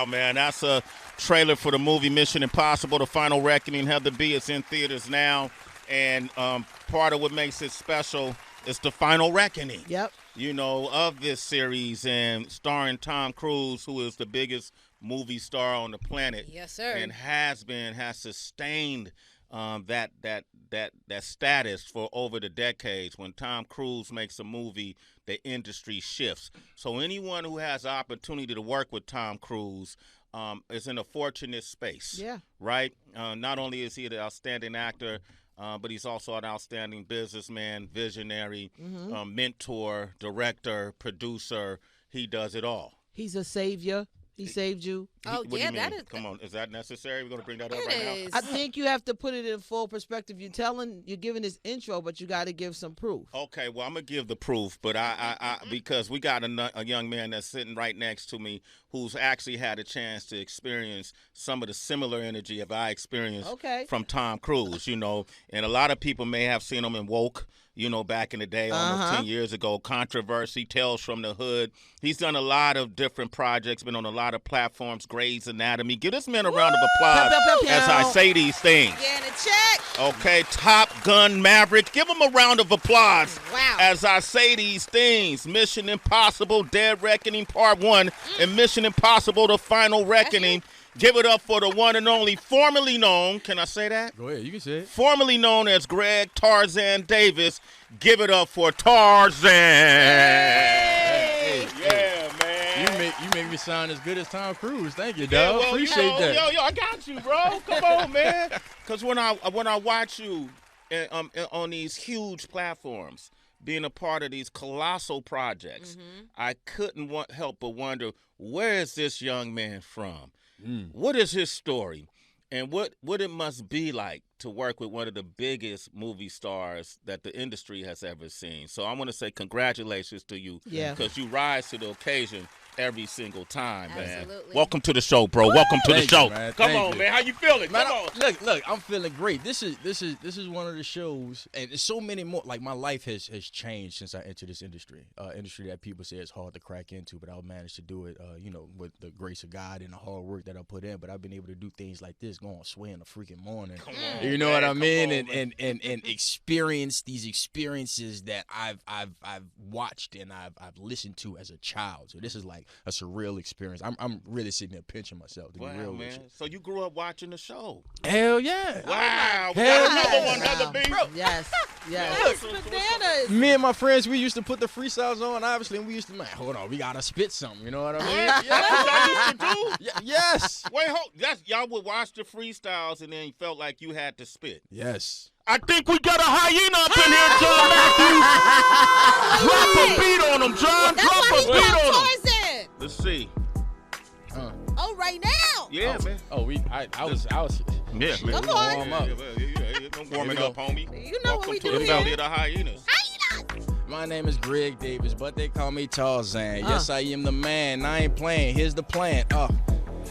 Wow, man. That's a trailer for the movie Mission Impossible, The Final Reckoning. Heather B, it's in theaters now. And part of what makes it special is the final reckoning. Yep. Of this series, and starring Tom Cruise, who is the biggest movie star on the planet. Yes, sir. And has sustained that status for over the decades. When Tom Cruise makes a movie, the industry shifts. So anyone who has the opportunity to work with Tom Cruise is in a fortunate space. Yeah. Right? Not only is he an outstanding actor, but he's also an outstanding businessman, visionary, mentor, director, producer. He does it all. He's a savior. He saved you. Oh, What yeah, do you that mean? is. Come on, is that necessary? We're going to bring that up It right is. now? I think you have to put it in full perspective. You're giving this intro, but you got to give some proof. Okay, well, I'm going to give the proof, but I because we got a young man that's sitting right next to me who's actually had a chance to experience some of the similar energy that I experienced from Tom Cruise, and a lot of people may have seen him in Woke, back in the day, almost 10 years ago. Controversy, Tales from the Hood. He's done a lot of different projects, been on a lot of platforms, Grey's Anatomy. Give this man a round of applause as I say these things. Getting a check. Okay, Top Gun Maverick. Give him a round of applause as I say these things. Mission Impossible, Dead Reckoning Part 1, and Mission Impossible, The Final Reckoning. Give it up for the one and only, formerly known, can I say that? Go ahead, you can say it. Formerly known as Greg Tarzan Davis. Give it up for Tarzan. Hey. Yeah, man. You make me sound as good as Tom Cruise. Thank you, dog. Well, Appreciate that. Yo, I got you, bro. Come on, man. Because when I watch you on these huge platforms, being a part of these colossal projects, I couldn't help but wonder, where is this young man from? What is his story? And what it must be like to work with one of the biggest movie stars that the industry has ever seen. So I want to say congratulations to you. Yeah. Because you rise to the occasion every single time, man. Absolutely. Welcome to the show, bro. Welcome to the show. Man. Come on, man. How you feeling? Man, Come on. Look, I'm feeling great. This is one of the shows, and there's so many more. Like, my life has changed since I entered this industry. Industry that people say is hard to crack into, but I've managed to do it, with the grace of God and the hard work that I put in. But I've been able to do things like this, go on Sway in the freaking morning. Come on, you know man. what I mean? Come on, And experience these experiences that I've watched and I've listened to as a child. So this is like a surreal experience. I'm really sitting there pinching myself to be real with man. you. So you grew up watching the show. Hell yeah. Wow. We Hell got another yeah. one, Heather B. Yes. That's bananas. Me and my friends, we used to put the freestyles on, obviously, and we used to, man, hold on, we gotta spit something, you know what I mean? That's what y'all used to do? Yes. Wait, y'all would watch the freestyles and then you felt like you had to spit. Yes. I think we got a hyena up in here, John Matthews. Drop a beat on him, John. That's why Drop he a beat got on him. Tarzan. Let's see. Oh, right now. Yeah, man. Oh, I was. Yeah, man. Come on. Warm up. Don't warm it up, homie. You know what Welcome we to do the here. Valley of the Hyenas. My name is Greg Davis, but they call me Tarzan. Yes, I am the man. I ain't playing. Here's the plan.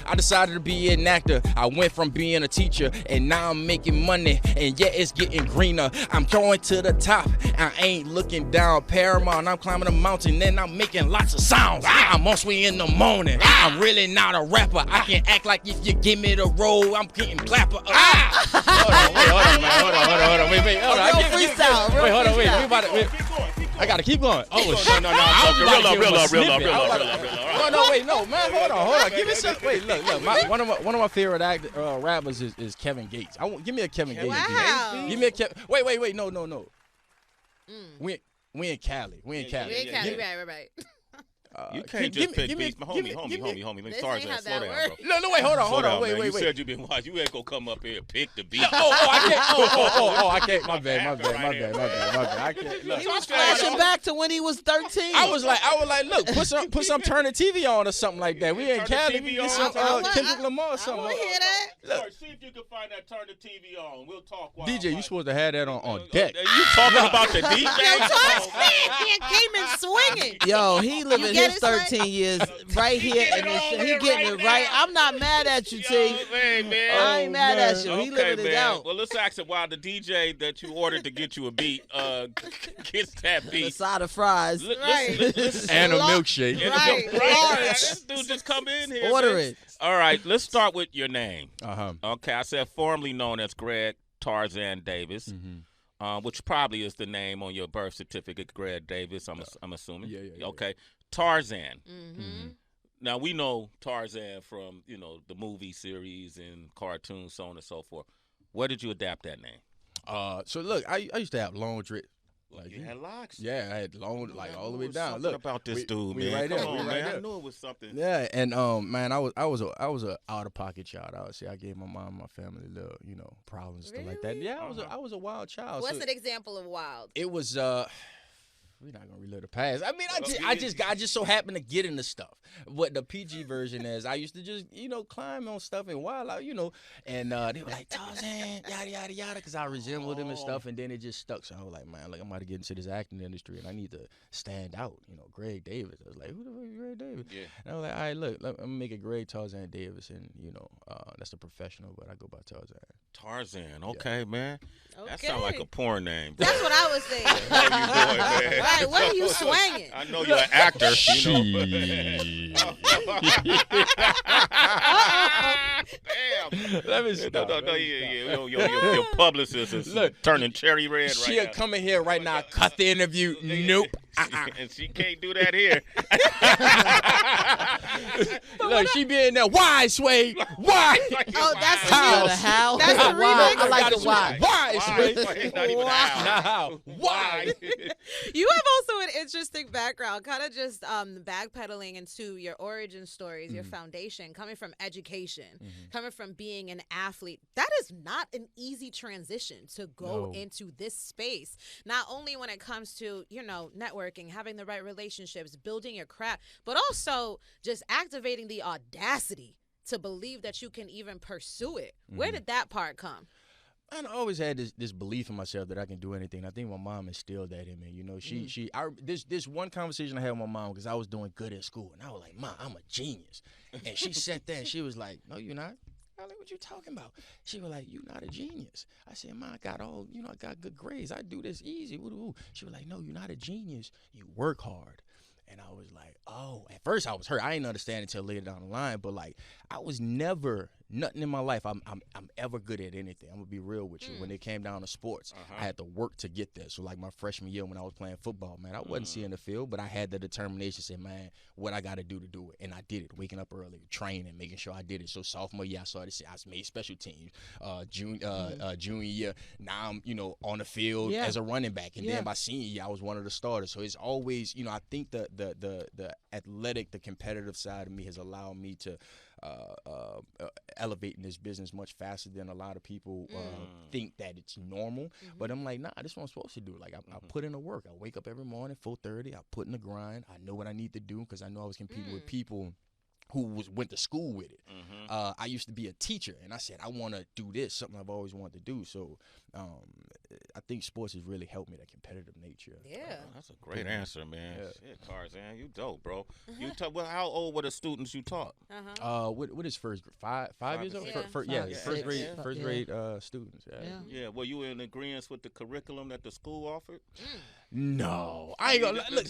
I decided to be an actor. I went from being a teacher, and now I'm making money, and yeah, it's getting greener. I'm going to the top. I ain't looking down. Paramount, I'm climbing a mountain, and I'm making lots of sounds. I'm on Sway in the morning. I'm really not a rapper. I can act like if you give me the role, I'm getting clapper. Hold on, man. Wait, hold on. Freestyle. Wait, hold on, wait. freestyle. We about to. I gotta keep going. Oh, No. Real up. No, wait, no, man, hold on. Give me some. Wait, look. One of my favorite rappers is Kevin Gates. Give me a Kevin Gates. Wow. Give me a Kevin. Wait, no. We in Cali. We ain't Cali, right. You can't just pick beats. Homie. Let me This start ain't that. how Slow that down, works. bro. No, wait, hold on. Man. Wait. You said you been watching. You ain't gonna come up here and pick the beat. I can't. I can't. My bad. I can't. Look. He was flashing back to when he was 13. I was like, look, put some turn the TV on or something like that. We in Cali. We get some Kendrick Lamar or something. I want to hear that. Look, see if you can find that. Turn the TV on. We'll talk. DJ, you supposed to have that on deck. You talking about the DJ? Yo, Tarzan came in swinging. Yo, he living You his 13 years right here. He getting it right. I'm not mad at you, T. Hey, man. I ain't mad at you. He living it out. Well, let's ask him why the DJ that you ordered to get you a beat gets that beat. The side of fries. And a milkshake. Right. This dude just come in here. Order it. All right, let's start with your name. Uh-huh. Okay, I said formerly known as Greg Tarzan Davis, which probably is the name on your birth certificate, Greg Davis, I'm assuming. Yeah. Okay, Tarzan. Now, we know Tarzan from, the movie series and cartoons, so on and so forth. Where did you adapt that name? So, look, I used to have long dreads. Like you had locks. Yeah, I had long, all the way down. Look about this dude, man. Right there. Come on, man. There. I knew it was something. Yeah, and man, I was a out of pocket child. I would say I gave my mom and my family little, problems and stuff like that. Yeah, I was a wild child. What's an example of wild? It was we're not gonna relive the past. I mean, I just so happened to get into stuff. What the PG version is, I used to just climb on stuff and wild out, and they were like Tarzan, yada yada yada, because I resembled them and stuff, and then it just stuck. So I was like, man, I'm about to get into this acting industry, and I need to stand out. Greg Davis. I was like, who the fuck is Greg Davis? Yeah. And I was like, all right, look, I'm gonna make it Greg Tarzan Davis, and that's the professional, but I go by Tarzan. Tarzan, okay, man. Okay. That sounds like a porn name. That's what I was saying. How you doing, man? Right, what are you swinging? I know you're an actor, Damn. Let me stop. No, your publicist is turning cherry red right now. She'll come in here right now, cut the interview. Nope. And she can't do that here. Look, she be in there. Why, Sway? Why? Oh, that's How? the The how? That's the why. remix. I like the why. Why, Sway? Not even how. Why? You have also an interesting background, kind of just backpedaling into your origin stories, your foundation, coming from education, coming from being an athlete. That is not an easy transition to go into this space. Not only when it comes to, networking, having the right relationships, building your craft, but also just activating the audacity to believe that you can even pursue it. Where did that part come? I always had this belief in myself that I can do anything. I think my mom instilled that in me. This one conversation I had with my mom because I was doing good at school, and I was like, "Mom, I'm a genius," and she sat there and she was like, "No, you're not." I was like, "What you talking about?" She was like, "You're not a genius." I said, "Mom, I got I got good grades. I do this easy." She was like, "No, you're not a genius. You work hard." And I was like, oh, at first I was hurt. I didn't understand until later down the line. But like, I was never, nothing in my life, I'm ever good at anything. I'm gonna be real with you. When it came down to sports, I had to work to get there. So like my freshman year when I was playing football, man, I wasn't seeing the field, but I had the determination to say, man, what I gotta do to do it. And I did it, waking up early, training, making sure I did it. So sophomore year, I made special teams. Junior year, now I'm, on the field as a running back. And then by senior year, I was one of the starters. So it's always, I think the athletic, the competitive side of me has allowed me to elevate in this business much faster than a lot of people think that it's normal. But I'm like, nah, this is what I'm supposed to do. Like I put in the work. I wake up every morning, 4:30. I put in the grind. I know what I need to do because I know I was competing with people who went to school with it. I used to be a teacher, and I said, I want to do this, something I've always wanted to do. So I think sports has really helped me, that competitive nature. Yeah. That's a great answer, man. Yeah. Shit, Tarzan, you dope, bro. Well, how old were the students you taught? What is first grade? 5 years old? First grade students. Yeah, well, you were in agreement with the curriculum that the school offered? No. I ain't gonna, look,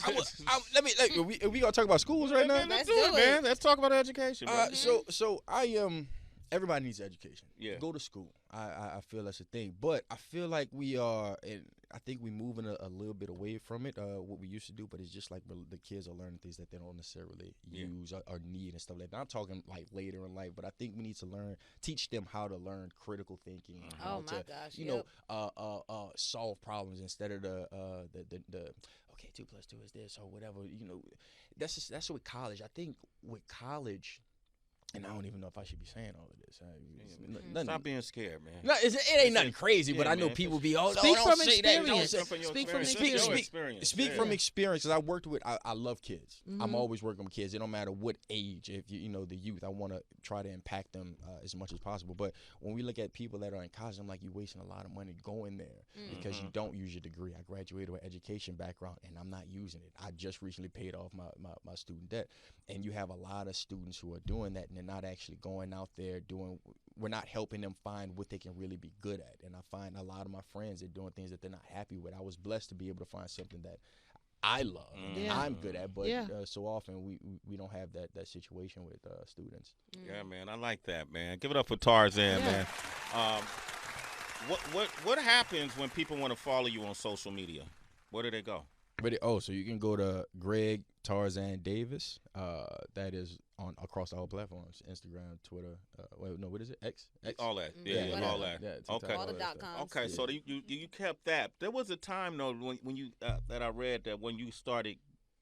we gonna talk about schools right now? Let's do it, man. Let's talk about education, bro. So I everybody needs education. Yeah. Go to school. I feel that's a thing. But I feel like we are, and I think we're moving a little bit away from it, what we used to do, but it's just like the kids are learning things that they don't necessarily use or need and stuff like that. I'm talking like later in life, but I think we need to teach them how to learn critical thinking. Oh my gosh. Solve problems instead of the okay, 2 + 2 is this or whatever. That's with college. I think with college, and I don't even know if I should be saying all of this. Stop being scared, man. No, it ain't nothing crazy, but I know people be speak don't from say experience. That. Speak from experience. Speak from experience. Because I worked with, I love kids. I'm always working with kids. It don't matter what age. If you know the youth, I want to try to impact them as much as possible. But when we look at people that are in college, I'm like, you're wasting a lot of money going there because you don't use your degree. I graduated with an education background, and I'm not using it. I just recently paid off my student debt, and you have a lot of students who are doing that, and they're not actually going out there doing. We're not helping them find what they can really be good at. And I find a lot of my friends are doing things that they're not happy with. I was blessed to be able to find something that I love and I'm good at, but so often we don't have that situation with students. Yeah, man, I like that, man. Give it up for Tarzan, man. What happens when people want to follow you on social media? Where do they go? So you can go to Greg Tarzan Davis. That is on across all platforms: Instagram, Twitter. What is it? X? All that. Yeah, all that. Yeah, okay. All the .coms. Okay, so you kept that. There was a time though when you that I read that when you started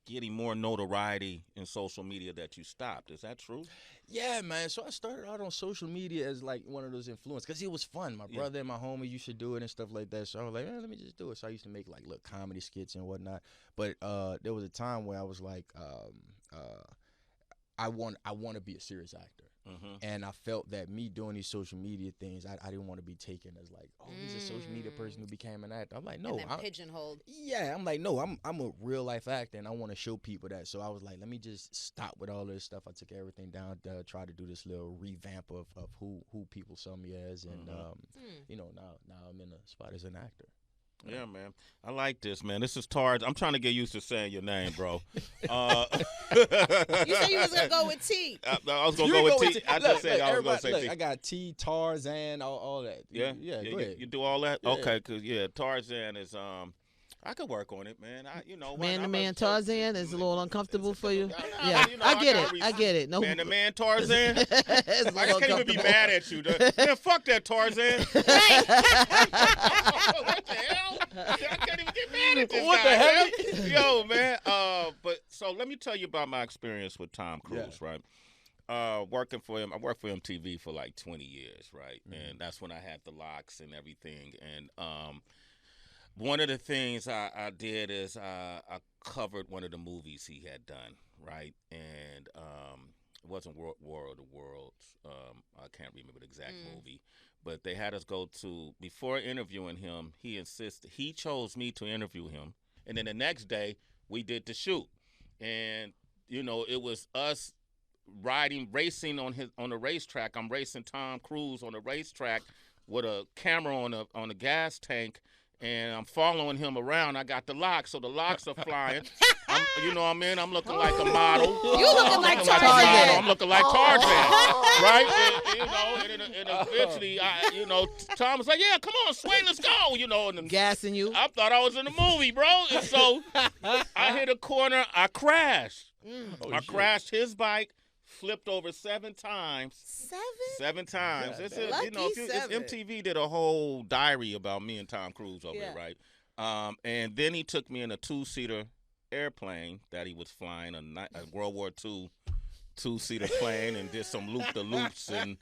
getting more notoriety in social media that you stopped. Is that true? Yeah, man. So I started out on social media as like one of those influencers because it was fun. My brother and my homie used to do it and stuff like that. So I was like, let me just do it. So I used to make like little comedy skits and whatnot. But there was a time where I was like, I want to be a serious actor. And I felt that me doing these social media things, I didn't want to be taken as like, oh, he's a social media person who became an actor. I'm like, no, I'm pigeonholed. Yeah, I'm like, no, I'm a real life actor, and I want to show people that. So I was like, let me just stop with all this stuff. I took everything down, try to do this little revamp of who people saw me as, and now I'm in a spot as an actor. Yeah, man. I like this, man. This is Tarzan. I'm trying to get used to saying your name, bro. You said you was going to go with T. I was going to go with T. I just said I was going to say T. I got T, Tarzan, all that. Yeah? Yeah, go ahead. You do all that? Yeah. Okay, because, Tarzan is, I could work on it, man. Man-to-man Tarzan is a little uncomfortable for you? Yeah, I get it. No, Man-to-man Tarzan? I can't even be mad at you. Man, fuck that Tarzan. What the hell? I can't even get mad at this what guy, the hell? Man. Yo, man. But so let me tell you about my experience with Tom Cruise, right? Working for him. I worked for MTV for like 20 years, right? And that's when I had the locks and everything. And one of the things I did is I covered one of the movies he had done, right? And it wasn't War of the Worlds. I can't remember the exact movie. But they had us go to, before interviewing him, he chose me to interview him. And then the next day, we did the shoot. And, it was us racing on the racetrack. I'm racing Tom Cruise on the racetrack with a camera on a gas tank. And I'm following him around. I got the locks, so the locks are flying. I'm looking like a model. You looking like Tarzan. I'm looking like Tarzan, right? And eventually, Tom was like, "Yeah, come on, Sway, let's go." And gassing you. I thought I was in the movie, bro. And so I hit a corner. I crashed. I crashed his bike. Flipped over 7 times. 7 times. Yeah, MTV did a whole diary about me and Tom Cruise over it, right? And then he took me in a 2-seater airplane that he was flying, a World War II 2-seater plane, and did some loop-the-loops and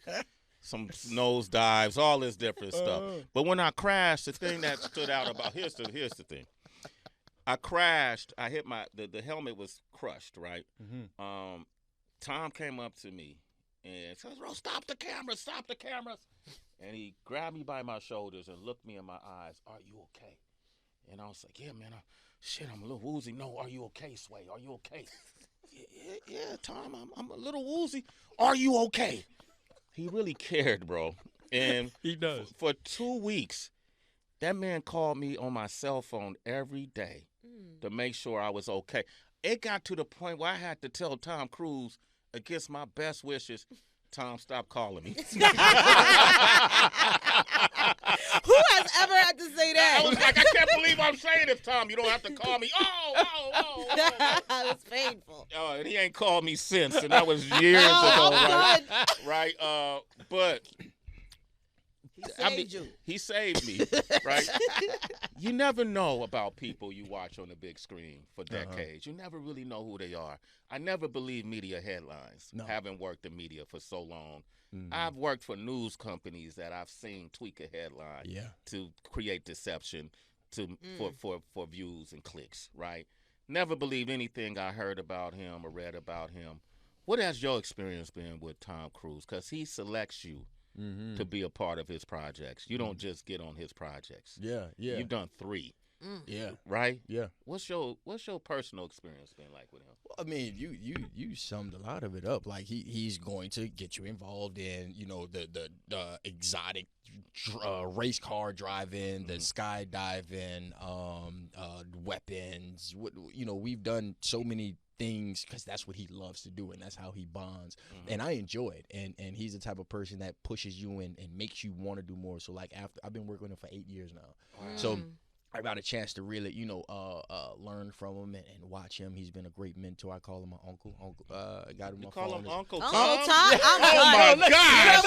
some nose dives, all this different stuff. But when I crashed, the thing that stood out about here's the thing. I crashed. I hit the helmet was crushed, right? Tom came up to me and says, "Bro, stop the cameras. And he grabbed me by my shoulders and looked me in my eyes. "Are you okay?" And I was like, "Yeah, man, I'm a little woozy." "No, are you okay, Sway? Are you okay?" Yeah, Tom, I'm a little woozy. "Are you okay?" He really cared, bro. And he does. For 2 weeks, that man called me on my cell phone every day to make sure I was okay. It got to the point where I had to tell Tom Cruise, against my best wishes, "Tom, stop calling me." Who has ever had to say that? I was like, I can't believe I'm saying this, Tom. You don't have to call me. Oh. That was painful. And he ain't called me since, and that was years ago, right? Right? But He saved me, right? You never know about people you watch on the big screen for decades. You never really know who they are. I never believe media headlines, having worked in media for so long. I've worked for news companies that I've seen tweak a headline to create deception for views and clicks, right? Never believed anything I heard about him or read about him. What has your experience been with Tom Cruise? Because he selects you to be a part of his projects. You don't just get on his projects. Yeah. You've done 3. Yeah. Right? Yeah. What's your personal experience been like with him? Well, I mean, you summed a lot of it up. Like he's going to get you involved in, the exotic race car driving, the skydiving, weapons. We've done so many things because that's what he loves to do and that's how he bonds, and I enjoy it, and he's the type of person that pushes you and makes you want to do more. So like after I've been working with him for 8 years now, so I got a chance to really learn from him and watch him. He's been a great mentor. I call him my uncle. I got him. You call him Uncle Tom? Tom? Yeah. Oh my God!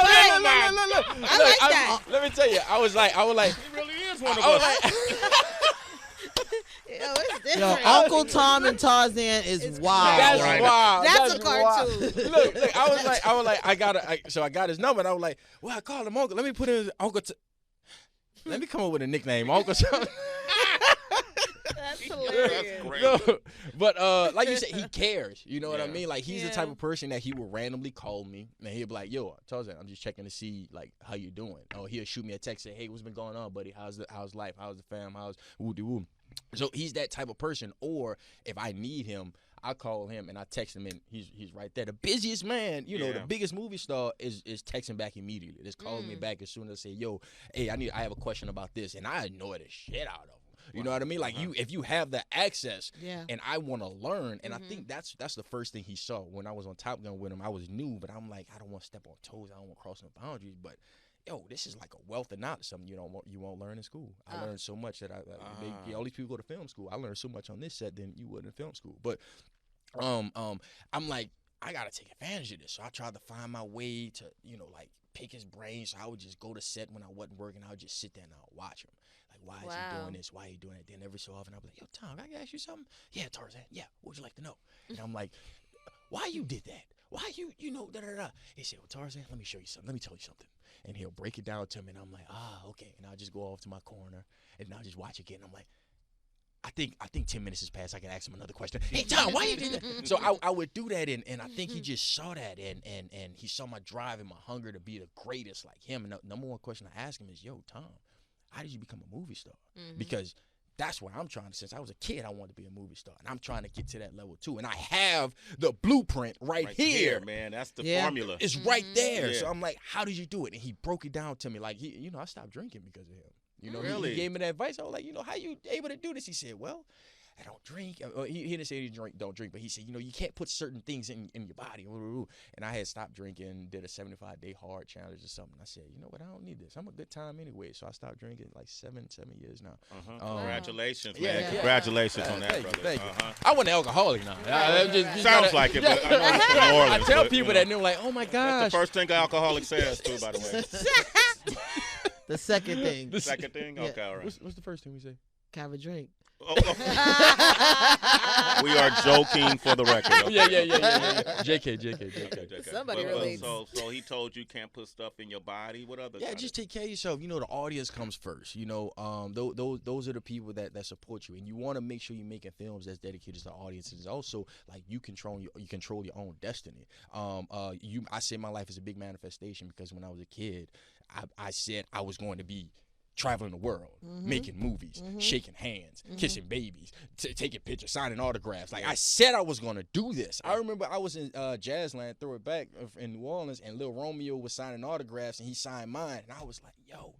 Look. I like that. Let me tell you, I was like, he really is one of us. It's different. Yo, Uncle Tom and Tarzan is wild. That's Right. wild. That's a cartoon. Look, I was like, I got his number, and I was like, well, I called him Uncle. Let me put in Uncle. Let me come up with a nickname, Uncle Tom. That's hilarious. That's great. No, but like you said, he cares. You know what I mean? Like he's the type of person that he will randomly call me and he'll be like, "Yo, Tarzan, I'm just checking to see like how you doing." Or he'll shoot me a text, say, "Hey, what's been going on, buddy? How's life? How's the fam? How's woo-de-woo?" So he's that type of person. Or if I need him, I call him and I text him and he's right there. The busiest man, the biggest movie star is texting back immediately. Just calling me back as soon as I say, "Yo, hey, I have a question about this," and I annoy the shit out of him. You know what I mean? Like if you have the access, and I want to learn, and I think that's the first thing he saw when I was on Top Gun with him. I was new, but I'm like, I don't want to step on toes. I don't want to cross no boundaries, but. Yo, this is like a wealth of knowledge. Something you won't learn in school. I learned so much that all these people go to film school. I learned so much on this set than you would in film school. But I'm like, I gotta take advantage of this. So I tried to find my way to like pick his brain. So I would just go to set when I wasn't working. I would just sit there and I would watch him. Like, why is he doing this? Why are you doing that? Then every so often I'd be like, "Yo, Tom, I gotta ask you something." "Yeah, Tarzan. Yeah, what would you like to know?" And I'm like, "Why you did that? Why you da da da?" He said, "Well, Tarzan, let me show you something. Let me tell you something." And he'll break it down to me, and I'm like, okay. And I'll just go off to my corner, and I'll just watch again. I'm like, I think 10 minutes has passed. I can ask him another question. "Hey, Tom, why you did that?" So I would do that, and I think he just saw that, and he saw my drive and my hunger to be the greatest like him. And the number one question I ask him is, "Yo, Tom, how did you become a movie star?" Because that's where I'm trying to. Since I was a kid, I wanted to be a movie star, and I'm trying to get to that level too. And I have the blueprint right here, man. That's the formula. It's right there. So I'm like, "How did you do it?" And he broke it down to me. Like I stopped drinking because of him. Really? He gave me that advice. I was like, "How you able to do this?" He said, "Well, I don't drink." He didn't say he don't drink, but he said, you can't put certain things in your body. And I had stopped drinking, did a 75-day hard challenge or something. I said, you know what? I don't need this. I'm a good time anyway. So I stopped drinking like 7 years now. Congratulations, man. Congratulations on that, brother. Thank you. I wasn't an alcoholic now. Sounds like it, but I know it's from New Orleans. I tell people that, and they're like, "Oh my gosh." That's the first thing an alcoholic says, too, by the way. The second thing. The second thing? Okay, all right. What's the first thing we say? Have a drink. We are joking for the record. Okay? Yeah. JK. Somebody relates. So he told you can't put stuff in your body. What other? Yeah, just take care of yourself. The audience comes first. Those are the people that support you, and you want to make sure you're making films that's dedicated to the audience. And also, like, you control your own destiny. I say my life is a big manifestation because when I was a kid, I said I was going to be traveling the world, making movies, shaking hands, kissing babies, taking pictures, signing autographs. Like, I said I was going to do this. I remember I was in Jazzland, Throw It Back, in New Orleans, and Lil Romeo was signing autographs, and he signed mine. And I was like, yo,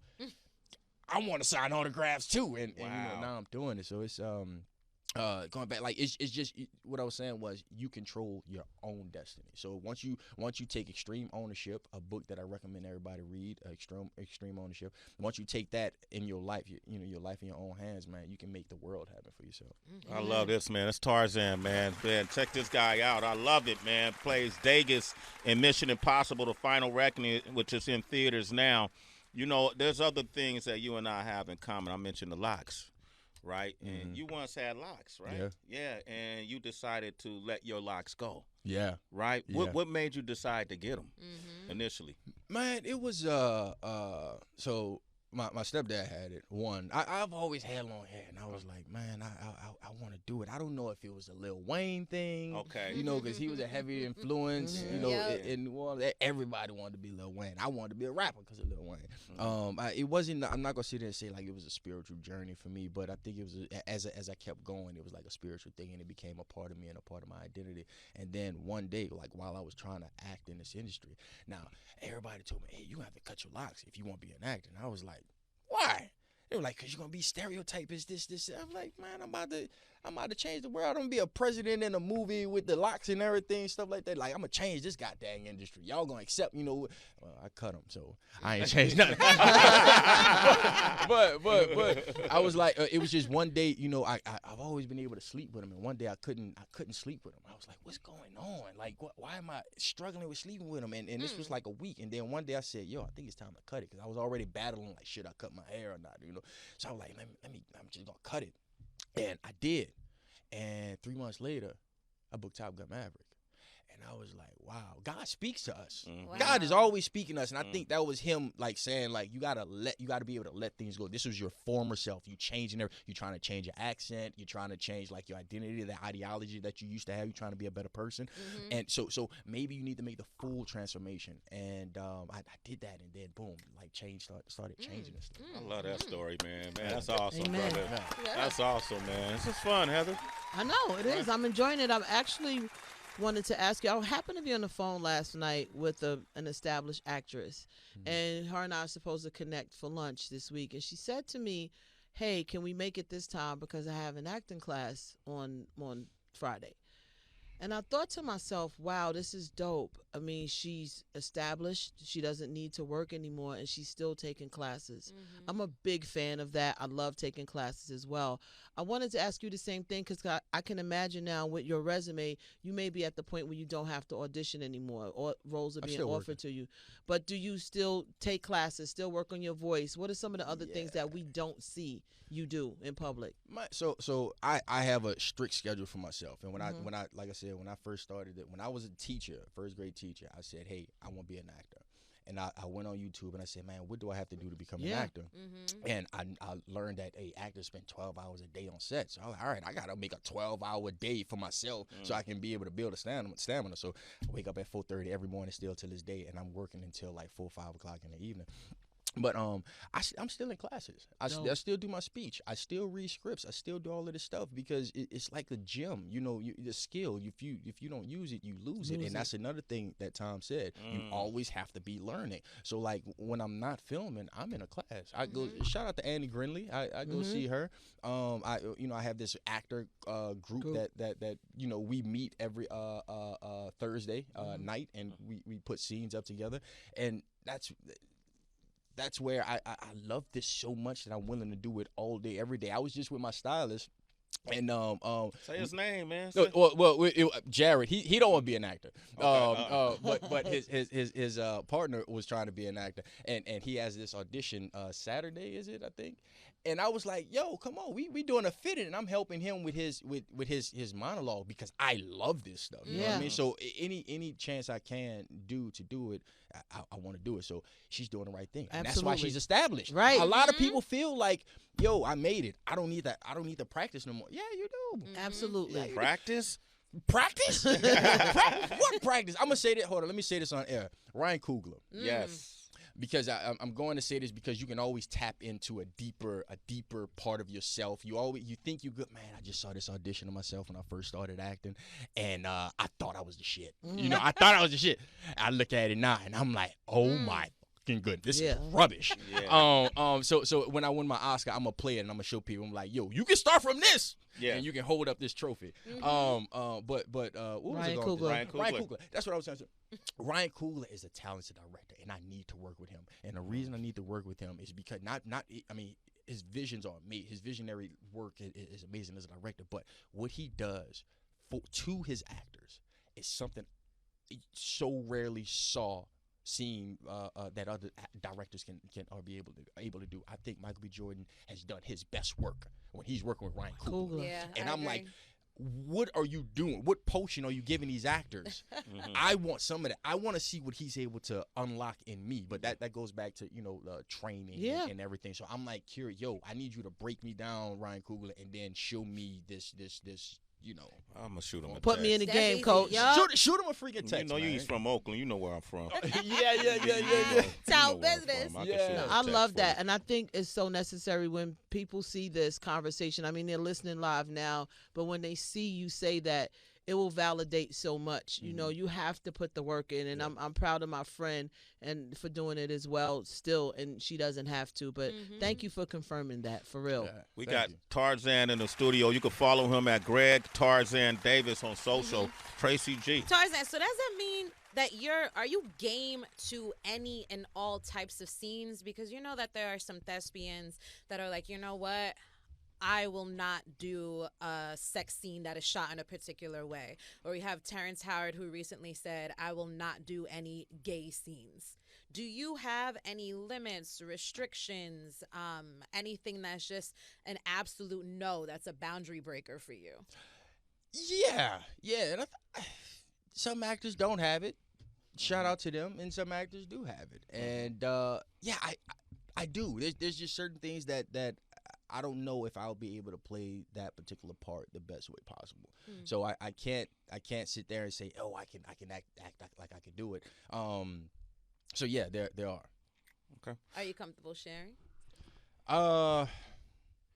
I want to sign autographs too. And now I'm doing it. So it's going back, like, it's just what I was saying was you control your own destiny. So once you take extreme ownership, a book that I recommend everybody read, extreme ownership. Once you take that in your life, your life in your own hands, man, you can make the world happen for yourself. I love this, man. It's Tarzan, man. Check this guy out. I love it, man. Plays Degas in Mission Impossible: The Final Reckoning, which is in theaters now. You know, there's other things that you and I have in common. I mentioned the locks, right? And you once had locks, right? Yeah. Yeah, and you decided to let your locks go. Yeah. Right? Yeah. What made you decide to get them initially? Man, it was so my stepdad had it. I've always had long hair, and I was like, man, I want to do it. I don't know if it was a Lil Wayne thing, okay, you know, because he was a heavy influence, you know, and well, everybody wanted to be Lil Wayne. I wanted to be a rapper because of Lil Wayne. It wasn't. I'm not gonna sit there and say like it was a spiritual journey for me, but I think it was as I kept going, it was like a spiritual thing, and it became a part of me and a part of my identity. And then one day, like while I was trying to act in this industry, now everybody told me, hey, you have to cut your locks if you want to be an actor. And I was like, why? They were like, cause you're gonna be stereotyped as this. I'm like, man, I'm about to change the world. I'm gonna be a president in a movie with the locks and everything, stuff like that. Like, I'm gonna change this goddamn industry. Y'all gonna accept, you know. Well, I cut them, so I ain't changed nothing. but I was like, it was just one day, you know, I've always been able to sleep with him, and one day I couldn't sleep with him. I was like, what's going on? Like, why am I struggling with sleeping with him? And this was like a week, and then one day I said, yo, I think it's time to cut it, because I was already battling like, should I cut my hair or not, you know? So I was like, I'm just gonna cut it, and I did. And 3 months later, I booked Top Gun Maverick. And I was like, wow, God speaks to us. Wow. God is always speaking to us. And I think that was him like saying, like, you gotta be able to let things go. This was your former self. You changing you're trying to change your accent, you're trying to change like your identity, the ideology that you used to have, you're trying to be a better person. And so maybe you need to make the full transformation. And I did that, and then boom, like started changing this stuff. I love that story, man. That's awesome, Amen. brother. That's awesome, man. This is fun, Heather. I know it is. I'm enjoying it. I'm actually wanted to ask you. I happened to be on the phone last night with an established actress, and her and I are supposed to connect for lunch this week. And she said to me, "Hey, can we make it this time because I have an acting class on Friday?" And I thought to myself, wow, this is dope. I mean, she's established. She doesn't need to work anymore, and she's still taking classes. I'm a big fan of that. I love taking classes as well. I wanted to ask you the same thing because I can imagine now with your resume, you may be at the point where you don't have to audition anymore, or roles are being offered to you. But do you still take classes, still work on your voice? What are some of the other things that we don't see you do in public? So I have a strict schedule for myself, and when I like I said, when I first started it, when I was a teacher, first grade teacher, I said, hey, I want to be an actor. And I went on YouTube and I said, man, what do I have to do to become an actor? And I learned that actors spend 12 hours a day on set. So I was like, all right, I got to make a 12-hour day for myself so I can be able to build a stamina. So I wake up at 4:30 every morning still to this day, and I'm working until like 4 or 5 o'clock in the evening. But I'm still in classes. I still do my speech. I still read scripts. I still do all of this stuff because it's like a gym. You know, the skill. If you don't use it, you lose it. And that's another thing that Tom said. You always have to be learning. So like when I'm not filming, I'm in a class. I go. Shout out to Annie Grinley. I go see her. I have this actor group that we meet every Thursday night, and we put scenes up together, and that's where I love this so much that I'm willing to do it all day, every day. I was just with my stylist, and say his name, man. Jared. He don't want to be an actor. But his partner was trying to be an actor, and he has this audition Saturday, is it? I think. And I was like, yo, come on, we doing a fitting, and I'm helping him with his monologue because I love this stuff. You know what I mean? So any chance I can do it, I want to do it. So she's doing the right thing. And that's why she's established. Right. A lot of people feel like, yo, I made it. I don't need that. I don't need to practice no more. Yeah, you do. Absolutely. Yeah, Practice? Practice? What practice? I'm gonna say that. Hold on, let me say this on air. Ryan Coogler. Yes. Because I'm going to say this because you can always tap into a deeper part of yourself. You think you're good, man. I just saw this audition of myself when I first started acting, and I thought I was the shit. You know, I thought I was the shit. I look at it now, and I'm like, oh my fucking good, this is rubbish. So when I win my Oscar, I'm gonna play it and I'm gonna show people. I'm like, yo, you can start from this. Yeah. And you can hold up this trophy. But what was it called? Ryan Coogler. That's what I was saying. Ryan Coogler is a talented director, and I need to work with him. And the reason I need to work with him is because his visions are amazing. His visionary work is amazing as a director. But what he does to his actors is something I so rarely saw seen that other directors can or be able to do. I think Michael B. Jordan has done his best work when he's working with Ryan Coogler. Yeah, and I I'm agree. like, what are you doing? What potion are you giving these actors? I want some of that. I want to see what he's able to unlock in me. But that goes back to training and everything. So I'm like, curious, I need you to break me down, Ryan Coogler, and then show me this. I'm gonna shoot him. Put me in the game, easy. coach. Yup. Shoot him a freaking text. You know, man. he's from Oakland. You know where I'm from. Yeah. Town business. I love that, and I think it's so necessary when people see this conversation. I mean, they're listening live now, but when they see you say that, it will validate so much. You know, you have to put the work in, and I'm proud of my friend and for doing it as well still, and she doesn't have to. But thank you for confirming that, for real. Yeah, we got Tarzan in the studio. You can follow him at Greg Tarzan Davis on social. Tracy G. Tarzan, so does that mean that are you game to any and all types of scenes? Because you know that there are some thespians that are like, you know what? I will not do a sex scene that is shot in a particular way. Or we have Terrence Howard, who recently said, I will not do any gay scenes. Do you have any limits, restrictions, anything that's just an absolute no, that's a boundary breaker for you? Yeah. And some actors don't have it. Shout out to them. And some actors do have it. And, I do. There's just certain things that I don't know if I'll be able to play that particular part the best way possible. So I can't sit there and say, I can act like I can do it. So yeah, there are. Okay. Are you comfortable sharing?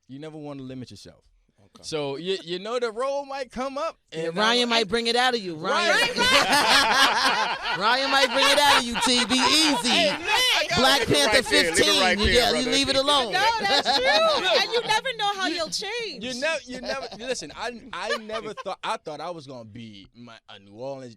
You never want to limit yourself. Okay. So you know the role might come up, and Ryan might bring it out of you. Ryan might bring it out of you. T. Be easy. Black Panther 15. You leave it alone. No, that's true. And you never know how you'll change. You never. Listen, I never thought. I thought I was gonna be a New Orleans.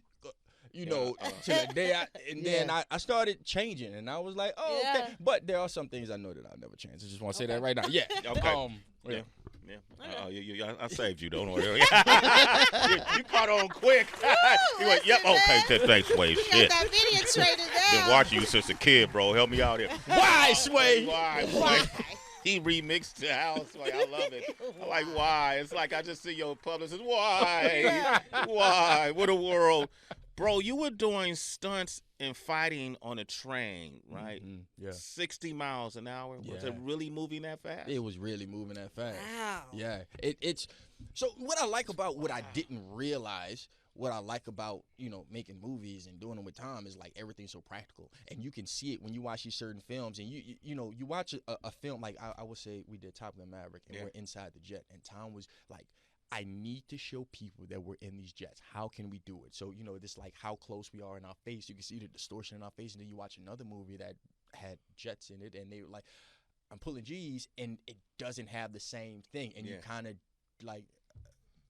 To the day then I started changing, and I was like, okay. But there are some things I know that I'll never change. I just want to say that right now. Yeah. Okay. Yeah. I saved you. Don't worry. You caught on quick. You went, yep. Okay. Thanks, Sway. Shit. Got that video traded down. Been watching you since a kid, bro. Help me out here. Why, Sway? Why? He remixed the house. Like, I love it. I'm like, why? It's like I just see your publicist. Why? Why? What a world. Bro, you were doing stunts and fighting on a train, right? Yeah. 60 miles an hour. Was Yeah. it really moving that fast? It was really moving that fast. Wow. Yeah. It's so what I like about what I didn't realize, what I like about, making movies and doing them with Tom is like everything's so practical. And you can see it when you watch these certain films, and you watch a film like I would say we did Top Gun Maverick, and we're inside the jet, and Tom was like, I need to show people that we're in these jets. How can we do it? So, this like how close we are in our face. You can see the distortion in our face. And then you watch another movie that had jets in it, and they were like, I'm pulling G's, and it doesn't have the same thing. And you kind of like,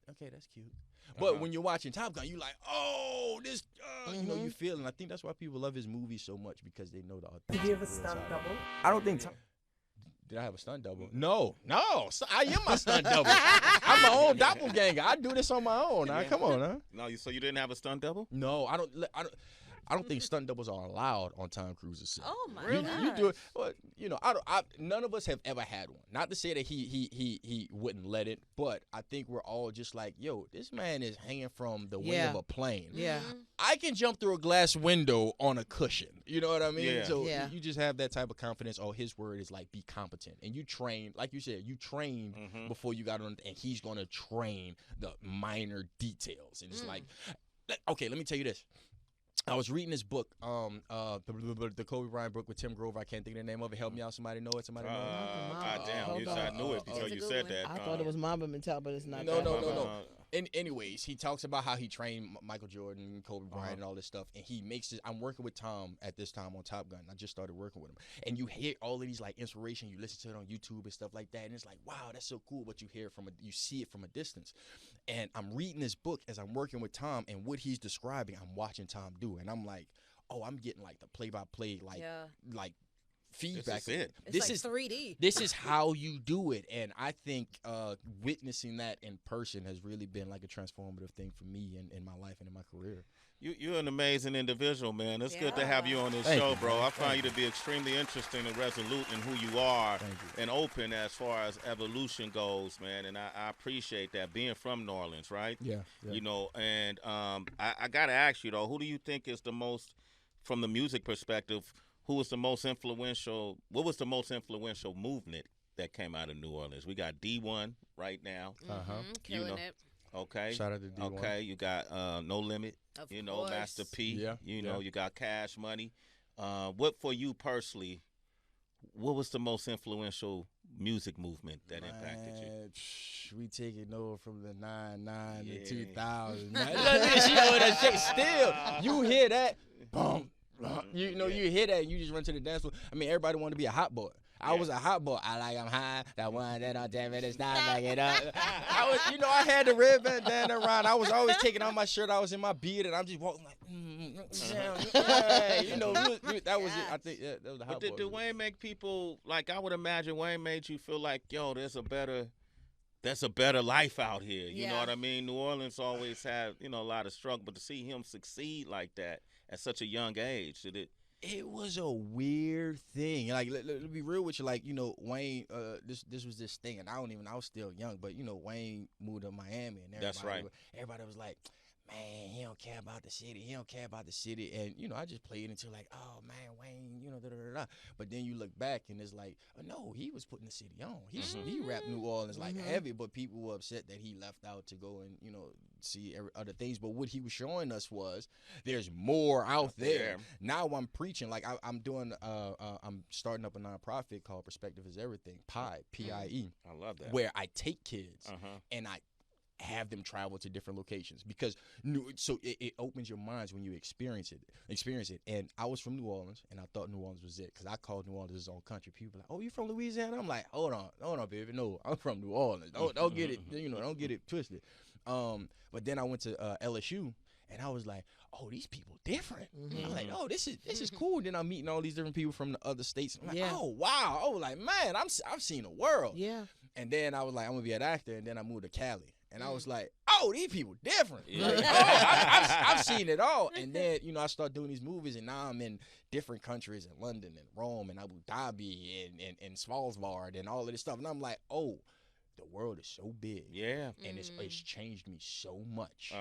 okay, that's cute. But when you're watching Top Gun, you're like, oh, this, you feel. And I think that's why people love his movies so much, because they know the authenticity. Did you have a stunt double? I don't think Did I have a stunt double? No. So I am my stunt double. I'm my own doppelganger. I do this on my own. Now, come on, huh? No, so you didn't have a stunt double? No, I don't think stunt doubles are allowed on Tom Cruise's set. Oh my God. You do it. Well, none of us have ever had one. Not to say that he wouldn't let it, but I think we're all just like, yo, this man is hanging from the wing of a plane. Yeah. I can jump through a glass window on a cushion. You know what I mean? Yeah. So you just have that type of confidence. Oh, his word is like, be competent. And you train, like you said, you trained before you got on, and he's going to train the minor details. And it's like, okay, let me tell you this. I was reading this book, the Kobe Bryant book with Tim Grover. I can't think of the name of it. Help me out. Somebody know it? Somebody know it? God damn. I knew it before you said that. I thought it was Mamba Mental, but it's not. No. Anyways, he talks about how he trained Michael Jordan, Kobe Bryant, and all this stuff. And he makes this. I'm working with Tom at this time on Top Gun. I just started working with him. And you hear all of these like inspiration. You listen to it on YouTube and stuff like that. And it's like, wow, that's so cool. But you see it from a distance. And I'm reading this book as I'm working with Tom, and what he's describing, I'm watching Tom do. And I'm like, oh, I'm getting like the play-by-play, like feedback. This is it. It's like 3D. This is how you do it, and I think witnessing that in person has really been like a transformative thing for me in my life and in my career. You're an amazing individual, man. It's good to have you on this Thank show, you, bro. man. I find you to be extremely interesting and resolute in who you are and open as far as evolution goes, man. And I appreciate that, being from New Orleans, right? Yeah. You know, and I got to ask you, though, who do you think is the most, from the music perspective, who was the most influential, what was the most influential movement that came out of New Orleans? We got D1 right now. Killing it. Okay. Shout out to D1. Okay, you got No Limit. Of you know, course. Master P. Yeah. You know, you got Cash Money. What for you personally? What was the most influential music movement that impacted you? We take it over from the 99 to 2000. That shit still. You hear that? Boom. You know, you hear that, you just run to the dance floor. I mean, everybody wanted to be a hot boy. I was a hot boy. I like I'm high. That one that don't tell me to stop, back it up. I was, you know, I had the red bandana around. I was always taking off my shirt. I was in my beard, and I'm just walking like, you know, that was it. I think that was the hot boy. But did Wayne make people, like, I would imagine Wayne made you feel like, yo, there's a better life out here. You know what I mean? New Orleans always had, you know, a lot of struggle, but to see him succeed like that at such a young age, did it? It was a weird thing. Like, let be real with you. Like, you know, Wayne, this was this thing, and I was still young, but, you know, Wayne moved to Miami, and everybody was like, man, he don't care about the city. He don't care about the city. And, you know, I just played until like, oh, man, Wayne, you know, da-da-da-da. But then you look back and it's like, oh, no, he was putting the city on. He rapped New Orleans like heavy, but people were upset that he left out to go and, you know, see other things. But what he was showing us was there's more out there. Now I'm preaching. Like I'm doing, I'm starting up a nonprofit called Perspective is Everything, PIE, P-I-E. I love that. Where I take kids and I have them travel to different locations because it opens your minds when you experience it. And I was from New Orleans, and I thought New Orleans was it because I called New Orleans his own country. People were like, "Oh, you from Louisiana?" I'm like, "Hold on, baby. No, I'm from New Orleans. Don't get it, don't get it twisted." But then I went to LSU, and I was like, "Oh, these people different." I'm like, "Oh, this is cool." Then I'm meeting all these different people from the other states. I'm like, "Oh, wow." I was like, "Man, I've seen the world." Yeah. And then I was like, "I'm gonna be an actor," and then I moved to Cali. And I was like, oh, these people different. I've seen it all. And then, you know, I start doing these movies, and now I'm in different countries, in London and Rome and Abu Dhabi and Svalbard and all of this stuff. And I'm like, oh, the world is so big. Yeah. And it's changed me so much.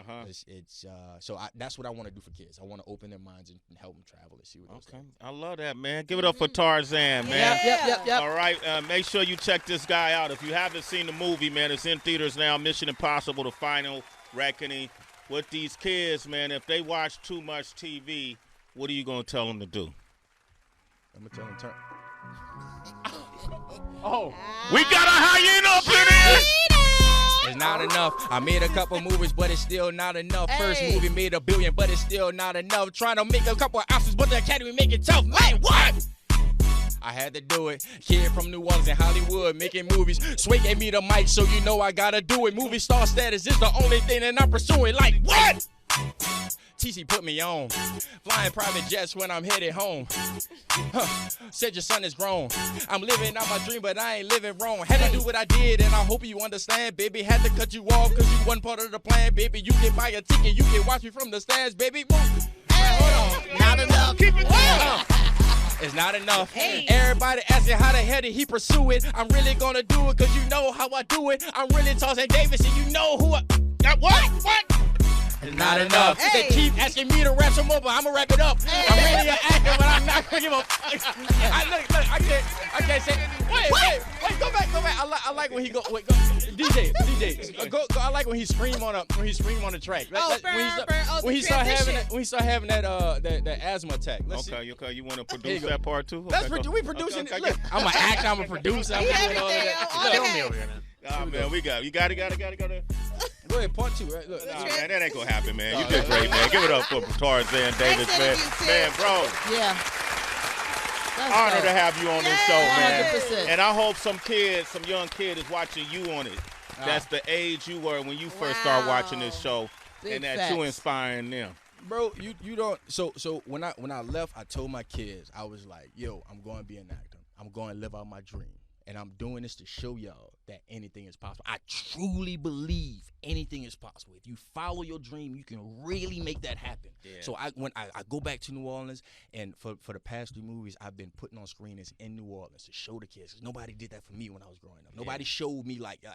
That's what I want to do for kids. I want to open their minds and help them travel and see what those things. I love that, man. Give it up for Tarzan, man. Yep. All right, make sure you check this guy out. If you haven't seen the movie, man, it's in theaters now. Mission Impossible: The Final Reckoning. With these kids, man, if they watch too much TV, what are you going to tell them to do? I'm going to tell them turn. Oh, we got a hyena up in here. It's not enough. I made a couple movies, but it's still not enough. First movie made $1 billion, but it's still not enough. Trying to make a couple of Oscars, but the Academy make it tough. Man, what? I had to do it. Kid from New Orleans in Hollywood making movies. Sway gave me the mic, so you know I gotta do it. Movie star status is the only thing that I'm pursuing. Like, what? TC put me on. Flying private jets when I'm headed home. Said your son is grown. I'm living out my dream, but I ain't living wrong. Had to do what I did, and I hope you understand, baby. Had to cut you off, cause you wasn't part of the plan, baby. You can buy a ticket, you can watch me from the stands, baby. Hold on. Not enough. Keep it It's not enough. Everybody asking how the hell did he pursue it. I'm really gonna do it, cause you know how I do it. I'm really Tarzan Davis, and you know who I... What? It's not enough. They keep asking me to rap some more, but I'm gonna wrap it up. I'm really an actor, but I'm not gonna give a fuck. I can't say. Wait, go back. I like when he go. Wait, go. DJ. Go. I like when he scream on the track. When he start having that asthma attack. Okay. You want to produce that part too? We producing it. Look, I'm an actor. I'm a producer. I'm doing all that. Show me over here, man. Oh, man, you got it. Go ahead, part two. Right? Look. Nah, man, that ain't gonna happen, man. You did great, man. Give it up for Tarzan Davis, man. Man, bro. Yeah. Honor to have you on this show, man. 100%. And I hope some young kid is watching you on it. That's the age you were when you first started watching this show, and that you inspiring them. Bro, you don't. So when I left, I told my kids, I was like, yo, I'm going to be an actor. I'm going to live out my dream. And I'm doing this to show y'all that anything is possible. I truly believe anything is possible. If you follow your dream, you can really make that happen. Yeah. So when I go back to New Orleans, and for the past 3 movies, I've been putting on screenings in New Orleans to show the kids. 'Cause nobody did that for me when I was growing up. Nobody showed me like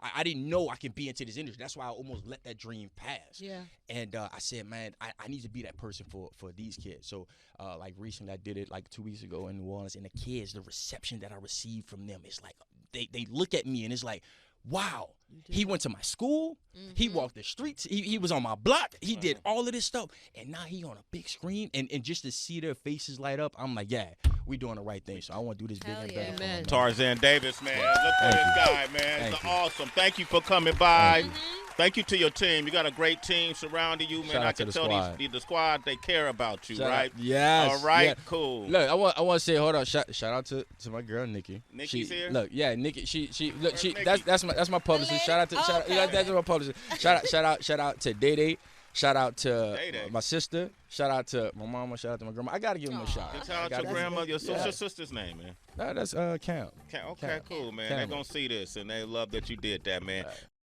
I didn't know I can be into this industry. That's why I almost let that dream pass. Yeah. And I said, man, I need to be that person for these kids. So like recently, I did it like 2 weeks ago in New Orleans, and the kids, the reception that I received from them, it's like they look at me and it's like, wow, he went to my school, he walked the streets, he was on my block, he did all of this stuff, and now he on a big screen, and just to see their faces light up, I'm like, yeah, we doing the right thing. So I want to do this big and better. Amen. Tarzan Davis, man, look at this guy, man. It's awesome. Thank you for coming by. Thank you to your team. You got a great team surrounding you, man. Shout I out can to tell the squad, they care about you, right? Yes. All right, cool. Look, I want to say, hold on. Shout out to my girl Nikki. Nikki's here. Look, yeah, Nikki. She that's my publicist. Shout out to that's my publicist. Shout out to Day Day. Shout out to my sister. Shout out to my mama. Shout out to my grandma. I gotta give them a shout. Shout out to your grandmother. What's your sister's name, man? That's Cam. Okay, cool, man. They're gonna see this and they love that you did that, man.